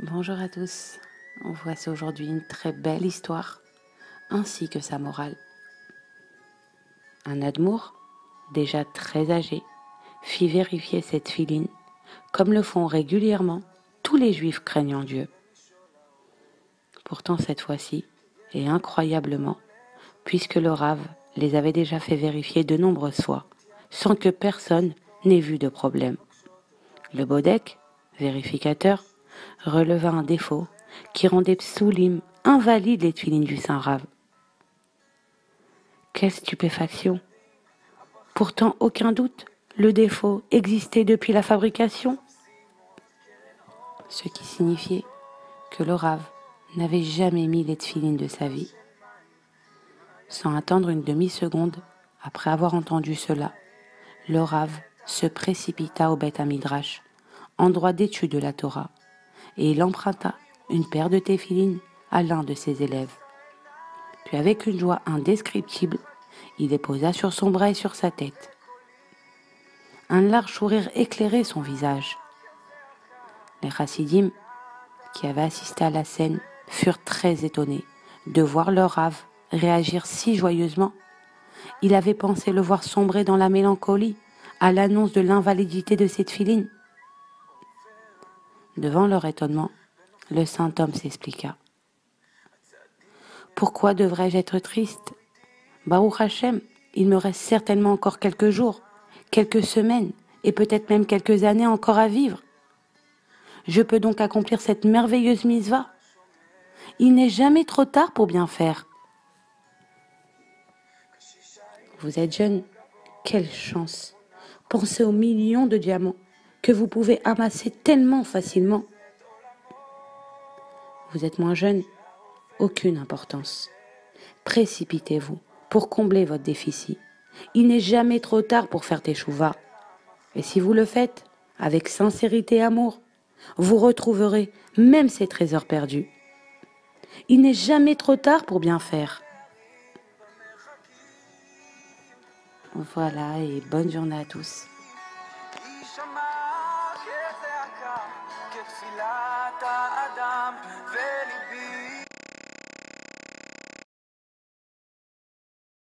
Bonjour à tous, voici aujourd'hui une très belle histoire, ainsi que sa morale. Un Admour, déjà très âgé, fit vérifier cette filine, comme le font régulièrement tous les Juifs craignant Dieu. Pourtant cette fois-ci, et incroyablement, puisque le Rave les avait déjà fait vérifier de nombreuses fois, sans que personne n'ait vu de problème. Le Bodek, vérificateur, releva un défaut qui rendait Psoulim invalide les tuilines du Saint-Rave. Quelle stupéfaction! Pourtant, aucun doute, le défaut existait depuis la fabrication. Ce qui signifiait que le Rave n'avait jamais mis les tefilines de sa vie. Sans attendre une demi-seconde, après avoir entendu cela, le Rave se précipita au Beth Amidrash, endroit d'étude de la Torah, et il emprunta une paire de téphilines à l'un de ses élèves. Puis avec une joie indescriptible, il les posa sur son bras et sur sa tête. Un large sourire éclairait son visage. Les chassidim, qui avaient assisté à la scène, furent très étonnés de voir leur Rave réagir si joyeusement. Il avait pensé le voir sombrer dans la mélancolie à l'annonce de l'invalidité de cette filine. Devant leur étonnement, le saint homme s'expliqua. Pourquoi devrais-je être triste? Baruch Hashem, il me reste certainement encore quelques jours, quelques semaines et peut-être même quelques années encore à vivre. Je peux donc accomplir cette merveilleuse mitzvah. Il n'est jamais trop tard pour bien faire. Vous êtes jeune, quelle chance! Pensez aux millions de diamants que vous pouvez amasser tellement facilement. Vous êtes moins jeune, aucune importance. Précipitez-vous pour combler votre déficit. Il n'est jamais trop tard pour faire teshuva. Et si vous le faites, avec sincérité et amour, vous retrouverez même ces trésors perdus. Il n'est jamais trop tard pour bien faire. Voilà, et bonne journée à tous.